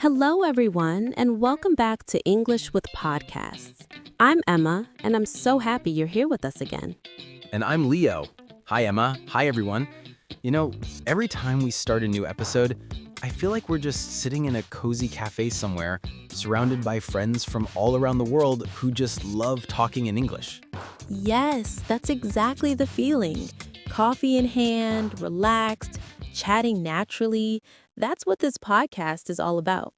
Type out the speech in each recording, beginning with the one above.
Hello, everyone, and welcome back to English with Podcasts. I'm Emma, and I'm so happy you're here with us again. And I'm Leo. Hi, Emma. Hi, everyone. You know, every time we start a new episode, I feel like we're just sitting in a cozy cafe somewhere, surrounded by friends from all around the world who just love talking in English. Yes, that's exactly the feeling. Coffee in hand, relaxed, chatting naturally. That's what this podcast is all about.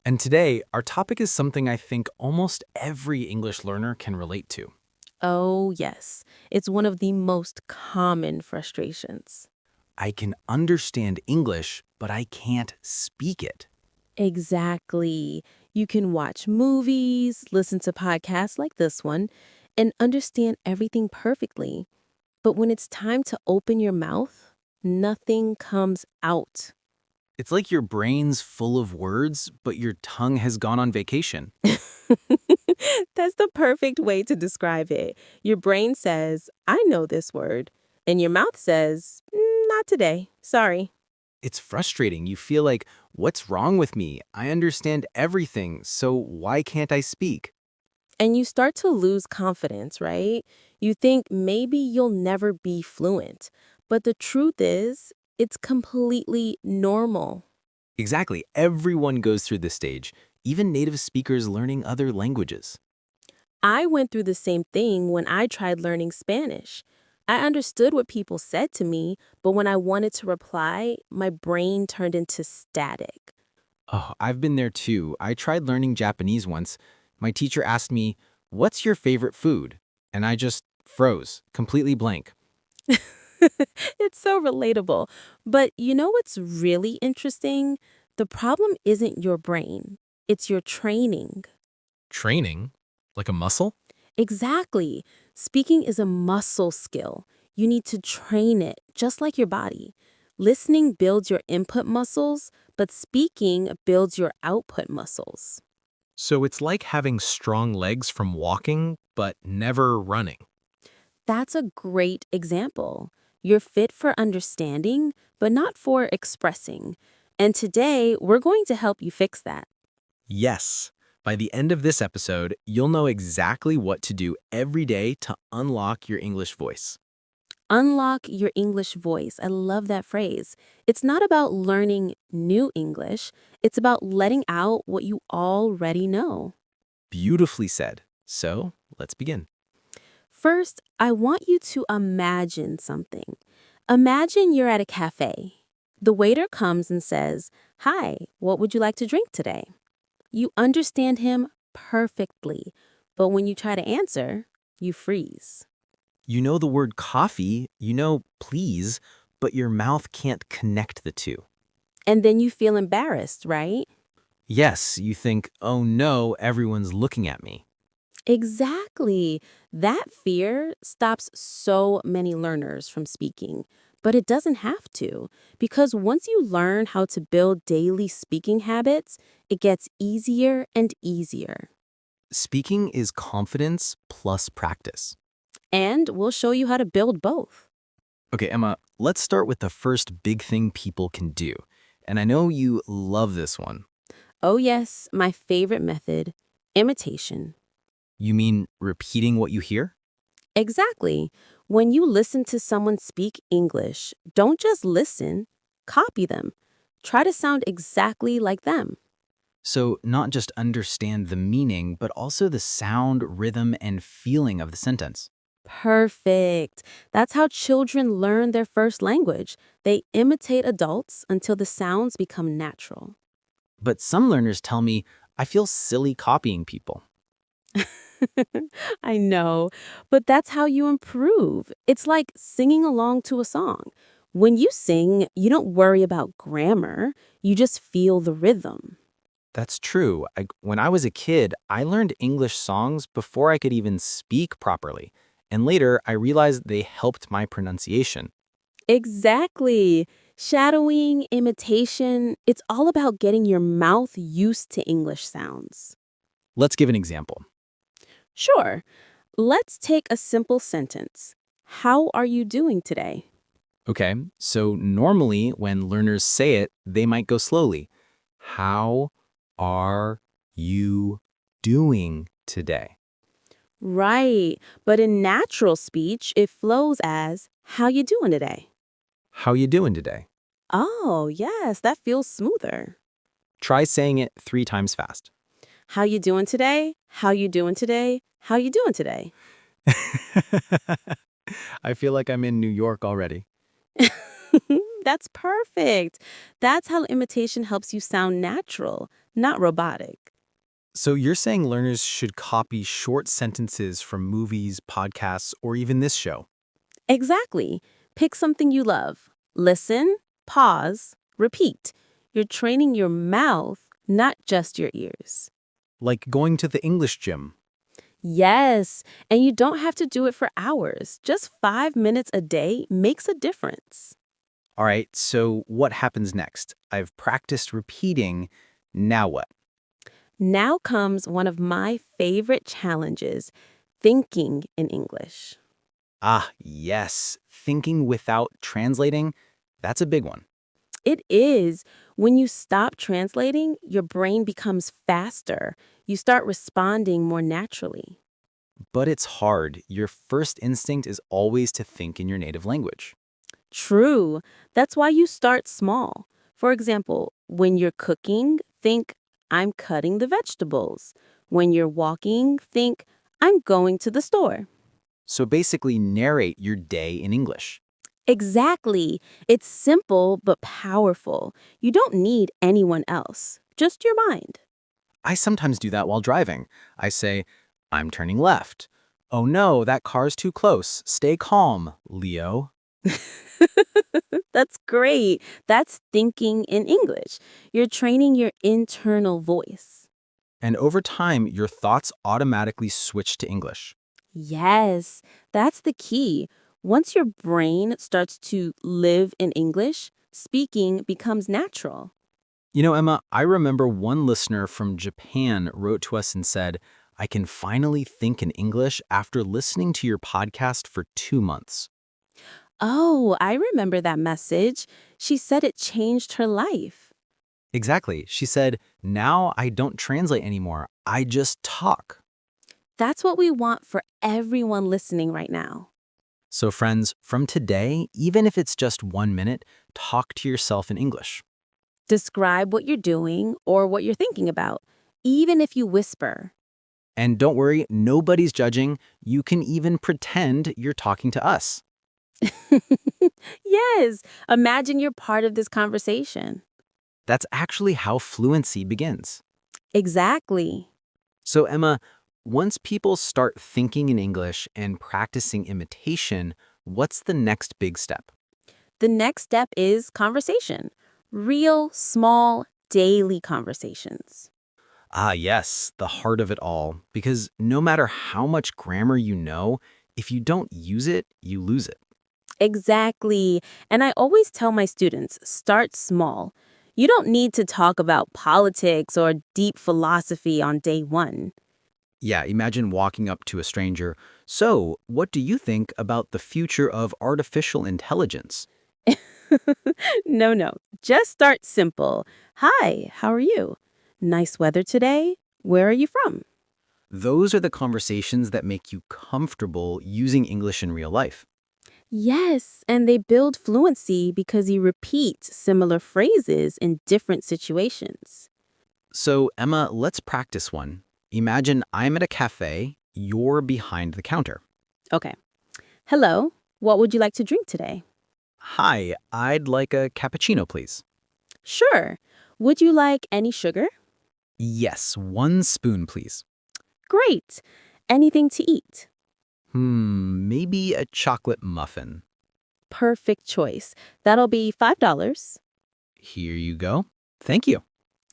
And today, our topic is something I think almost every English learner can relate to. Oh, yes, it's one of the most common frustrations. I can understand English, but I can't speak it. Exactly. You can watch movies, listen to podcasts like this one, and understand everything perfectly. But when it's time to open your mouth, nothing comes out. It's like your brain's full of words, but your tongue has gone on vacation. That's the perfect way to describe it. Your brain says, I know this word. And your mouth says, Not today. Sorry. It's frustrating. You feel like, what's wrong with me? I understand everything, so why can't I speak? And you start to lose confidence, right? You think maybe you'll never be fluent. But the truth is, it's completely normal. Exactly. Everyone goes through this stage, even native speakers learning other languages. I went through the same thing when I tried learning Spanish. I understood what people said to me, but when I wanted to reply, my brain turned into static. Oh, I've been there too. I tried learning Japanese once. My teacher asked me, "What's your favorite food?" And I just froze, completely blank. It's so relatable. But you know what's really interesting? The problem isn't your brain, it's your training. Training? Like a muscle? Exactly. Speaking is a muscle skill. You need to train it, just like your body. Listening builds your input muscles, but speaking builds your output muscles. So it's like having strong legs from walking, but never running. That's a great example. You're fit for understanding, but not for expressing. And today, we're going to help you fix that. Yes. By the end of this episode, you'll know exactly what to do every day to unlock your English voice. Unlock your English voice. I love that phrase. It's not about learning new English, it's about letting out what you already know. Beautifully said. So, let's begin. First, I want you to imagine something. Imagine you're at a cafe. The waiter comes and says, Hi, what would you like to drink today? You understand him perfectly, but when you try to answer, you freeze. You know the word coffee, you know please, but your mouth can't connect the two. And then you feel embarrassed, right? Yes, you think, oh no, everyone's looking at me. Exactly. That fear stops so many learners from speaking. But it doesn't have to, because once you learn how to build daily speaking habits, it gets easier and easier. Speaking is confidence plus practice. And we'll show you how to build both. Okay, Emma, let's start with the first big thing people can do. And I know you love this one. Oh, yes, my favorite method, imitation. You mean repeating what you hear? Exactly. When you listen to someone speak English, don't just listen, copy them. Try to sound exactly like them. So, not just understand the meaning, but also the sound, rhythm, and feeling of the sentence. Perfect. That's how children learn their first language. They imitate adults until the sounds become natural. But some learners tell me, I feel silly copying people. I know, but that's how you improve. It's like singing along to a song. When you sing, you don't worry about grammar, you just feel the rhythm. That's true. When I was a kid, I learned English songs before I could even speak properly. And later, I realized they helped my pronunciation. Exactly. Shadowing, imitation, it's all about getting your mouth used to English sounds. Let's give an example. Sure. Let's take a simple sentence. How are you doing today? Okay, so normally when learners say it, they might go slowly. How Are you doing today? Right. But in natural speech, it flows as, how you doing today? How you doing today? Oh, yes, that feels smoother. Try saying it 3 times fast. How you doing today? How you doing today? How you doing today? I feel like I'm in New York already. That's perfect. That's how imitation helps you sound natural, not robotic. So you're saying learners should copy short sentences from movies, podcasts, or even this show? Exactly. Pick something you love. Listen, pause, repeat. You're training your mouth, not just your ears. Like going to the English gym. Yes, and you don't have to do it for hours. Just 5 minutes a day makes a difference. All right, so what happens next? I've practiced repeating. Now what? Now comes one of my favorite challenges, thinking in English. Ah, yes. Thinking without translating. That's a big one. It is. When you stop translating, your brain becomes faster. You start responding more naturally. But it's hard. Your first instinct is always to think in your native language. True. That's why you start small. For example, when you're cooking, think, I'm cutting the vegetables. When you're walking, think, I'm going to the store. So basically, narrate your day in English. Exactly. It's simple but powerful. You don't need anyone else, just your mind. I sometimes do that while driving. I say, I'm turning left. Oh no, that car's too close. Stay calm, Leo. That's great. That's thinking in English. You're training your internal voice. And over time, your thoughts automatically switch to English. Yes, that's the key. Once your brain starts to live in English, speaking becomes natural. You know, Emma, I remember one listener from Japan wrote to us and said, I can finally think in English after listening to your podcast for 2 months. Oh, I remember that message. She said it changed her life. Exactly. She said, now I don't translate anymore. I just talk. That's what we want for everyone listening right now. So, friends, from today, even if it's just 1 minute, talk to yourself in English. Describe what you're doing or what you're thinking about, even if you whisper. And don't worry, nobody's judging. You can even pretend you're talking to us. Yes, imagine you're part of this conversation. That's actually how fluency begins. Exactly. So, Emma, once people start thinking in English and practicing imitation, what's the next big step? The next step is conversation. Real, small, daily conversations. Ah, yes, the heart of it all. Because no matter how much grammar you know, if you don't use it, you lose it. Exactly. And I always tell my students, start small. You don't need to talk about politics or deep philosophy on day one. Yeah, imagine walking up to a stranger. So, what do you think about the future of artificial intelligence? No, no. Just start simple. Hi, how are you? Nice weather today. Where are you from? Those are the conversations that make you comfortable using English in real life. Yes, and they build fluency because you repeat similar phrases in different situations. So, Emma, let's practice one. Imagine I'm at a cafe, you're behind the counter. Okay. Hello, what would you like to drink today? Hi, I'd like a cappuccino, please. Sure. Would you like any sugar? Yes, 1 spoon, please. Great. Anything to eat? Maybe a chocolate muffin. Perfect choice. That'll be $5. Here you go. Thank you.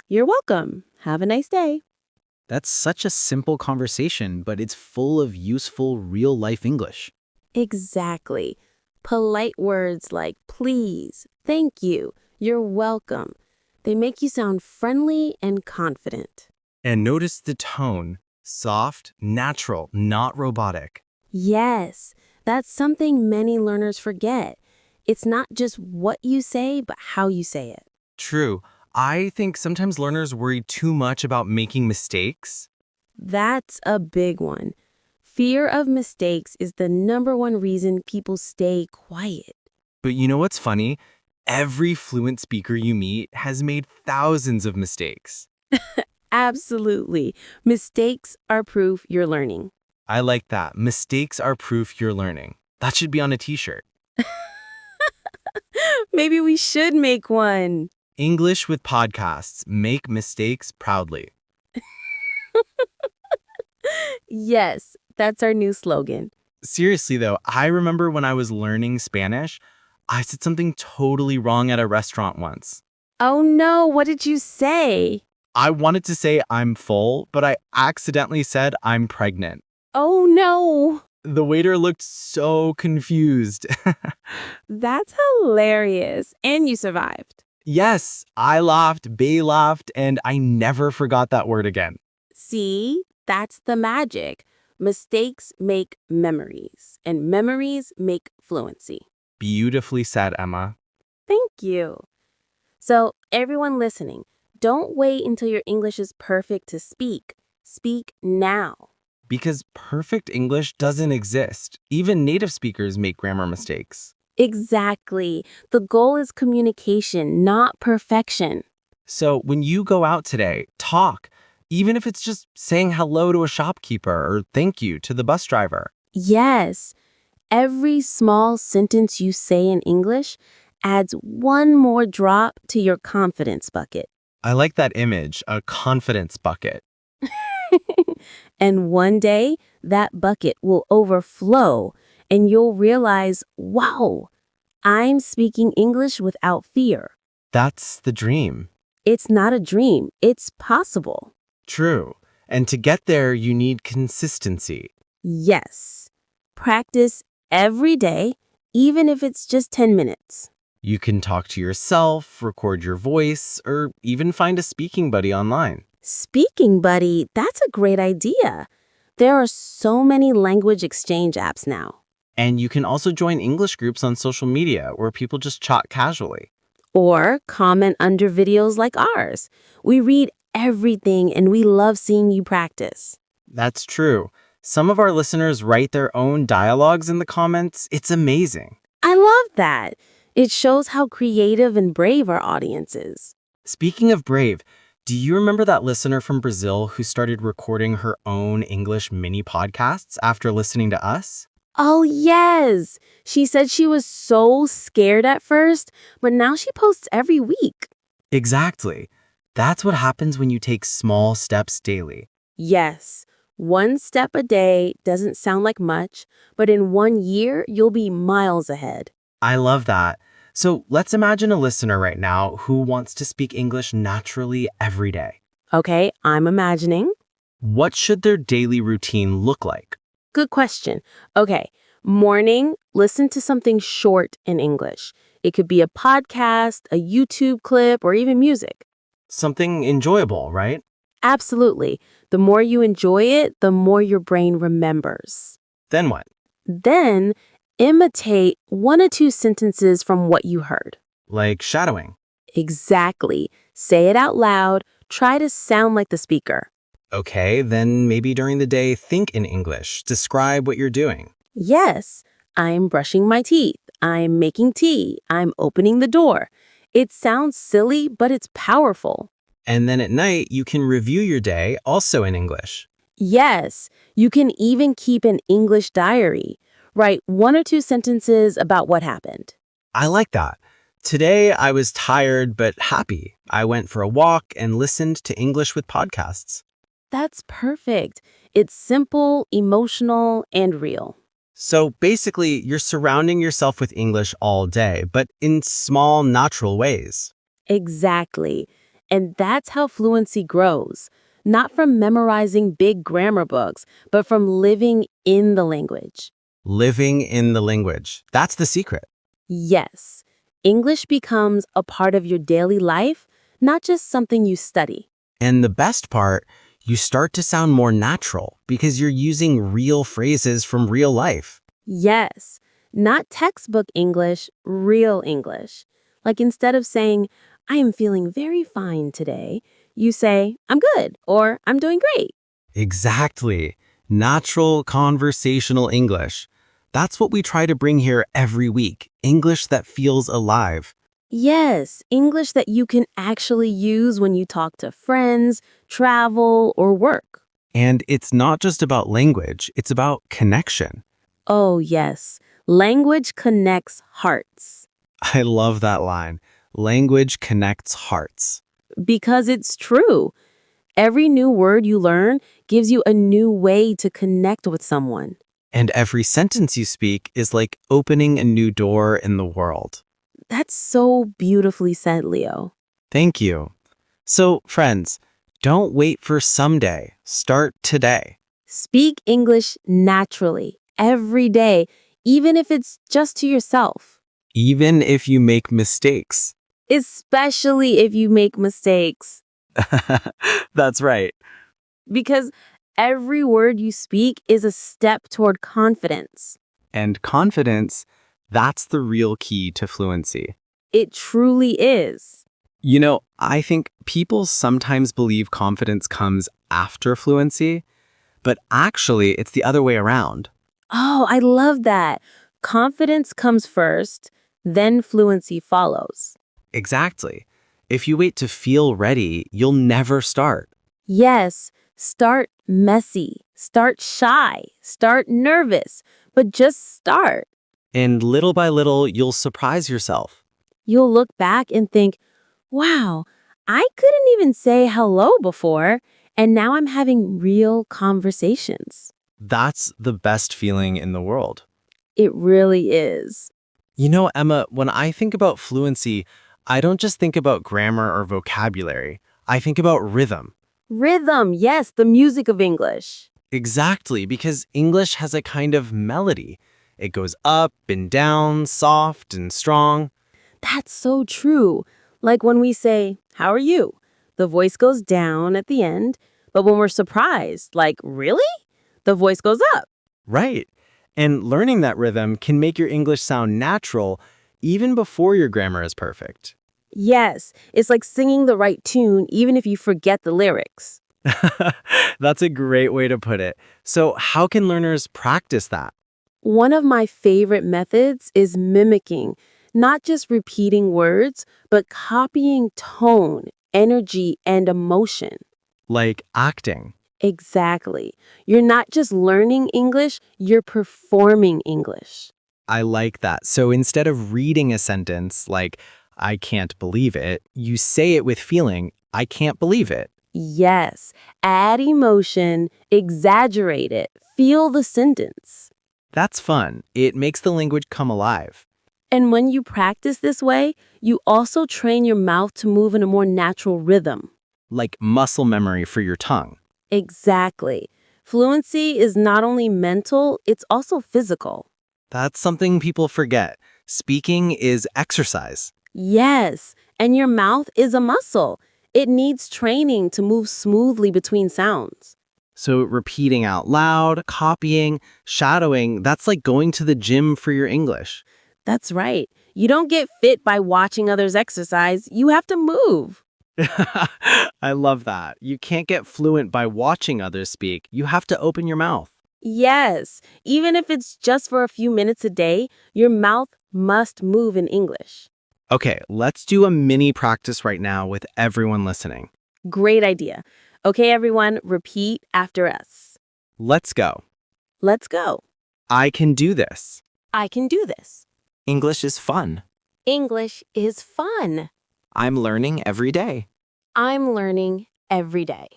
You're welcome. Have a nice day. That's such a simple conversation, but it's full of useful real-life English. Exactly. Polite words like please, thank you, you're welcome. They make you sound friendly and confident. And notice the tone. Soft, natural, not robotic. Yes, that's something many learners forget. It's not just what you say, but how you say it. True. I think sometimes learners worry too much about making mistakes. That's a big one. Fear of mistakes is the number one reason people stay quiet. But you know what's funny? Every fluent speaker you meet has made thousands of mistakes. Absolutely. Mistakes are proof you're learning. I like that. Mistakes are proof you're learning. That should be on a t-shirt. Maybe we should make one. English with podcasts. Make mistakes proudly. Yes, that's our new slogan. Seriously though, I remember when I was learning Spanish, I said something totally wrong at a restaurant once. Oh no, what did you say? I wanted to say I'm full, but I accidentally said I'm pregnant. Oh no. The waiter looked so confused. That's hilarious. And you survived. Yes, I laughed, they laughed, and I never forgot that word again. See, that's the magic. Mistakes make memories, and memories make fluency. Beautifully said, Emma. Thank you. So, everyone listening, don't wait until your English is perfect to speak. Speak now. Because perfect English doesn't exist. Even native speakers make grammar mistakes. Exactly. The goal is communication, not perfection. So when you go out today, talk. Even if it's just saying hello to a shopkeeper or thank you to the bus driver. Yes, every small sentence you say in English adds one more drop to your confidence bucket. I like that image, a confidence bucket. And one day, that bucket will overflow and you'll realize, wow, I'm speaking English without fear. That's the dream. It's not a dream, it's possible. True. And to get there, you need consistency. Yes. Practice every day, even if it's just 10 minutes. You can talk to yourself, record your voice, or even find a speaking buddy online. Speaking buddy, that's a great idea. There are so many language exchange apps now. And you can also join English groups on social media where people just chat casually. Or comment under videos like ours. We read everything and we love seeing you practice. That's true. Some of our listeners write their own dialogues in the comments. It's amazing. I love that. It shows how creative and brave our audience is. Speaking of brave, do you remember that listener from Brazil who started recording her own English mini podcasts after listening to us? Oh, yes. She said she was so scared at first, but now she posts every week. Exactly. That's what happens when you take small steps daily. Yes, one step a day doesn't sound like much, but in 1 year, you'll be miles ahead. I love that. So let's imagine a listener right now who wants to speak English naturally every day. Okay, I'm imagining. What should their daily routine look like? Good question. Okay, morning, listen to something short in English. It could be a podcast, a YouTube clip, or even music. Something enjoyable, right? Absolutely. The more you enjoy it, the more your brain remembers. Then what? Then, imitate 1 or 2 sentences from what you heard. Like shadowing. Exactly. Say it out loud. Try to sound like the speaker. Okay, then maybe during the day, think in English. Describe what you're doing. Yes, I'm brushing my teeth. I'm making tea. I'm opening the door. It sounds silly, but it's powerful. And then at night, you can review your day also in English. Yes, you can even keep an English diary. Write 1 or 2 sentences about what happened. I like that. Today, I was tired but happy. I went for a walk and listened to English with podcasts. That's perfect. It's simple, emotional, and real. So basically, you're surrounding yourself with English all day, but in small, natural ways. Exactly. And that's how fluency grows. Not from memorizing big grammar books, but from living in the language. Living in the language. That's the secret. Yes, English becomes a part of your daily life, not just something you study. And the best part, you start to sound more natural because you're using real phrases from real life. Yes, not textbook English, real English. Like instead of saying, I am feeling very fine today, you say, I'm good or I'm doing great. Exactly. Natural conversational English. That's what we try to bring here every week. English that feels alive. Yes, English that you can actually use when you talk to friends, travel, or work. And it's not just about language, it's about connection. Oh, yes. Language connects hearts. I love that line. Language connects hearts. Because it's true. Every new word you learn gives you a new way to connect with someone. And every sentence you speak is like opening a new door in the world. That's so beautifully said, Leo. Thank you. So, friends, don't wait for someday. Start today. Speak English naturally, every day, even if it's just to yourself. Even if you make mistakes. Especially if you make mistakes. That's right. Because every word you speak is a step toward confidence. And confidence, that's the real key to fluency. It truly is. You know, I think people sometimes believe confidence comes after fluency, but actually it's the other way around. Oh, I love that. Confidence comes first, then fluency follows. Exactly. If you wait to feel ready, you'll never start. Yes, start messy, start shy, start nervous, but just start. And little by little, you'll surprise yourself. You'll look back and think, wow, I couldn't even say hello before, and now I'm having real conversations. That's the best feeling in the world. It really is. You know, Emma, when I think about fluency, I don't just think about grammar or vocabulary. I think about rhythm. Rhythm, yes, the music of English. Exactly, because English has a kind of melody. It goes up and down, soft and strong. That's so true. Like when we say, how are you? The voice goes down at the end, but when we're surprised, like, really? The voice goes up. Right. And learning that rhythm can make your English sound natural even before your grammar is perfect. Yes, it's like singing the right tune even if you forget the lyrics. That's a great way to put it. So, how can learners practice that? One of my favorite methods is mimicking, not just repeating words, but copying tone, energy, and emotion. Like acting. Exactly. You're not just learning English, you're performing English. I like that. So, instead of reading a sentence like, I can't believe it, you say it with feeling, I can't believe it. Yes, add emotion, exaggerate it, feel the sentence. That's fun. It makes the language come alive. And when you practice this way, you also train your mouth to move in a more natural rhythm. Like muscle memory for your tongue. Exactly. Fluency is not only mental, it's also physical. That's something people forget. Speaking is exercise. Yes, and your mouth is a muscle. It needs training to move smoothly between sounds. So, repeating out loud, copying, shadowing, that's like going to the gym for your English. That's right. You don't get fit by watching others exercise. You have to move. I love that. You can't get fluent by watching others speak. You have to open your mouth. Yes, even if it's just for a few minutes a day, your mouth must move in English. Okay, let's do a mini practice right now with everyone listening. Great idea. Okay, everyone, repeat after us. Let's go. Let's go. I can do this. I can do this. English is fun. English is fun. I'm learning every day. I'm learning every day.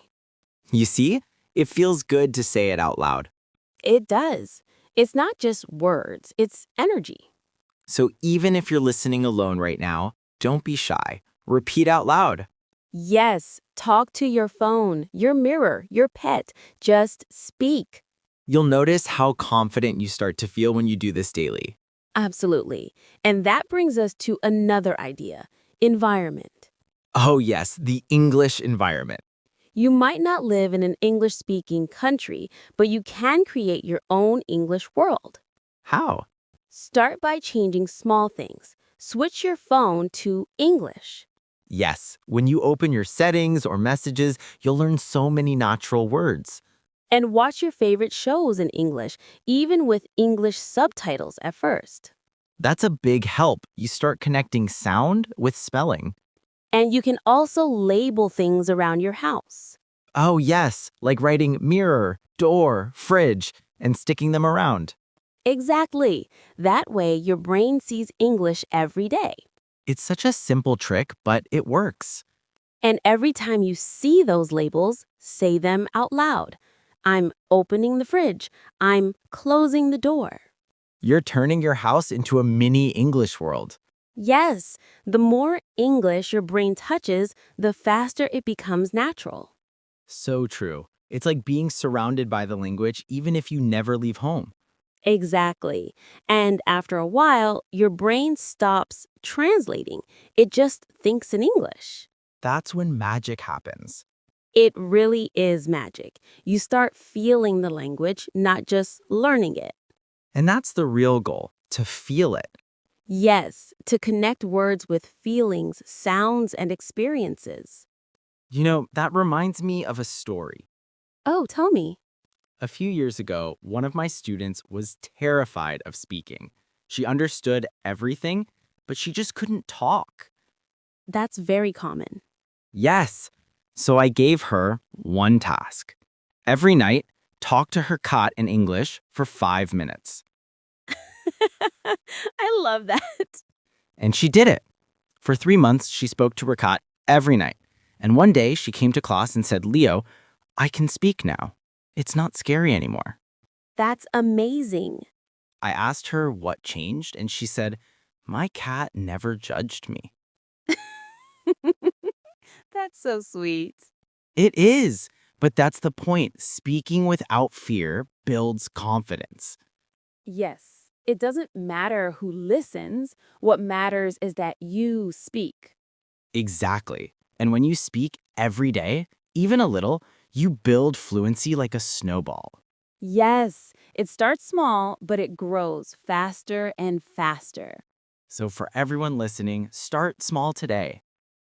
You see, it feels good to say it out loud. It does. It's not just words, it's energy. So even if you're listening alone right now, don't be shy. Repeat out loud. Yes, talk to your phone, your mirror, your pet. Just speak. You'll notice how confident you start to feel when you do this daily. Absolutely. And that brings us to another idea, environment. Oh yes, the English environment. You might not live in an English-speaking country, but you can create your own English world. How? Start by changing small things. Switch your phone to English. Yes, when you open your settings or messages, you'll learn so many natural words. And watch your favorite shows in English, even with English subtitles at first. That's a big help. You start connecting sound with spelling. And you can also label things around your house. Oh, yes, like writing mirror, door, fridge, and sticking them around. Exactly. That way, your brain sees English every day. It's such a simple trick, but it works. And every time you see those labels, say them out loud. I'm opening the fridge. I'm closing the door. You're turning your house into a mini English world. Yes, the more English your brain touches, the faster it becomes natural. So true. It's like being surrounded by the language even if you never leave home. Exactly. And after a while, your brain stops translating. It just thinks in English. That's when magic happens. It really is magic. You start feeling the language, not just learning it. And that's the real goal, to feel it. Yes, to connect words with feelings, sounds, and experiences. That reminds me of a story. Oh, tell me. A few years ago, one of my students was terrified of speaking. She understood everything, but she just couldn't talk. That's very common. Yes. So I gave her one task. Every night, talk to her cat in English for 5 minutes. I love that. And she did it. For 3 months, she spoke to her cat every night. And one day, she came to class and said, Leo, I can speak now. It's not scary anymore. That's amazing. I asked her what changed, and she said, my cat never judged me. That's so sweet. It is, but that's the point. Speaking without fear builds confidence. Yes, it doesn't matter who listens. What matters is that you speak. Exactly. And when you speak every day, even a little, you build fluency like a snowball. Yes, it starts small, but it grows faster and faster. So for everyone listening, start small today.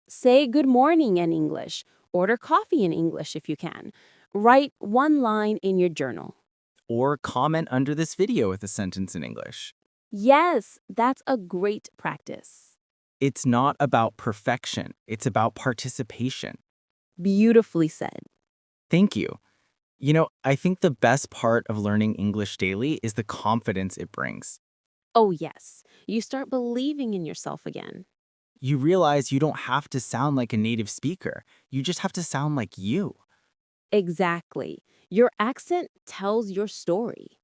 Say good morning in English. Order coffee in English if you can. Write one line in your journal. Or comment under this video with a sentence in English. Yes, that's a great practice. It's not about perfection. It's about participation. Beautifully said. Thank you. I think the best part of learning English daily is the confidence it brings. Oh, yes, you start believing in yourself again. You realize you don't have to sound like a native speaker. You just have to sound like you. Exactly. Your accent tells your story.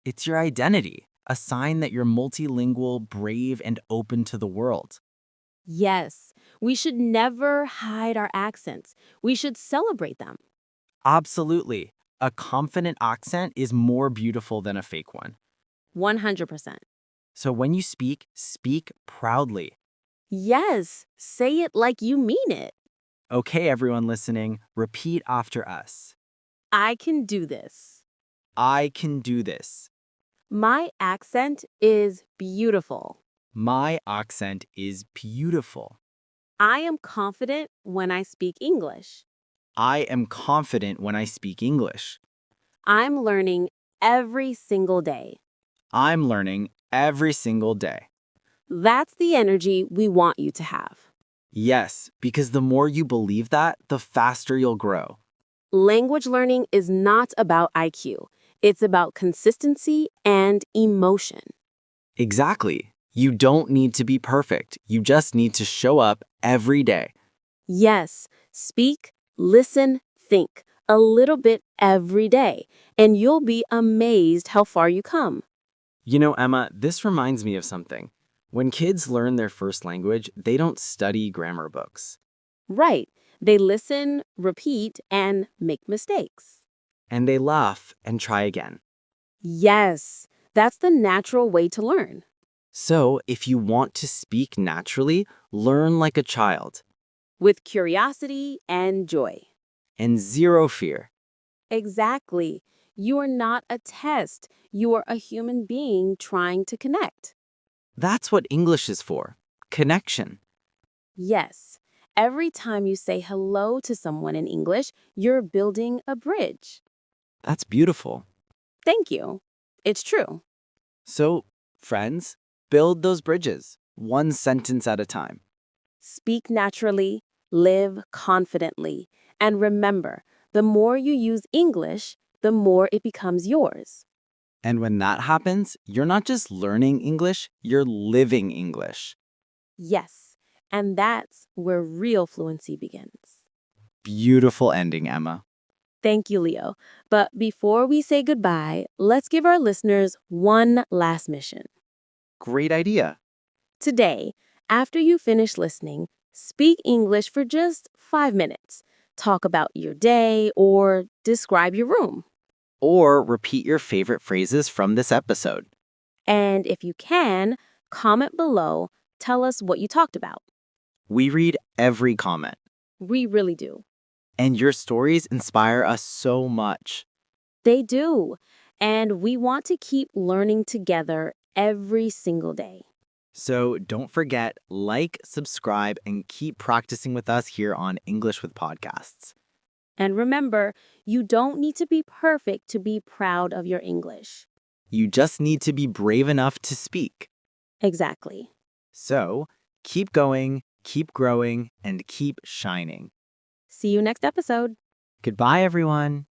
It's your identity, a sign that you're multilingual, brave, and open to the world. Yes, we should never hide our accents. We should celebrate them. Absolutely. A confident accent is more beautiful than a fake one. 100%. So when you speak, speak proudly. Yes, say it like you mean it. Okay, everyone listening, repeat after us. I can do this. I can do this. My accent is beautiful. My accent is beautiful. I am confident when I speak English. I am confident when I speak English. I'm learning every single day. I'm learning every single day. That's the energy we want you to have. Yes, because the more you believe that, the faster you'll grow. Language learning is not about IQ. It's about consistency and emotion. Exactly. You don't need to be perfect. You just need to show up every day. Yes, speak, listen, think a little bit every day, and you'll be amazed how far you come. Emma, this reminds me of something. When kids learn their first language, they don't study grammar books. Right. They listen, repeat, and make mistakes. And they laugh and try again. Yes, that's the natural way to learn. So, if you want to speak naturally, learn like a child. With curiosity and joy. And zero fear. Exactly. You are not a test. You are a human being trying to connect. That's what English is for. Connection. Yes. Every time you say hello to someone in English, you're building a bridge. That's beautiful. Thank you. It's true. So, friends, build those bridges, one sentence at a time. Speak naturally, live confidently, and remember, the more you use English, the more it becomes yours. And when that happens, you're not just learning English, you're living English. Yes, and that's where real fluency begins. Beautiful ending, Emma. Thank you, Leo. But before we say goodbye, let's give our listeners one last mission. Great idea. Today, after you finish listening, speak English for just 5 minutes. Talk about your day or describe your room. Or repeat your favorite phrases from this episode. And if you can, comment below. Tell us what you talked about. We read every comment, We really do. and your stories inspire us so much. They do. And we want to keep learning together every single day. So don't forget, like, subscribe, and keep practicing with us here on English with Podcasts. And remember, you don't need to be perfect to be proud of your English. You just need to be brave enough to speak. Exactly. So keep going, keep growing, and keep shining. See you next episode. Goodbye, everyone.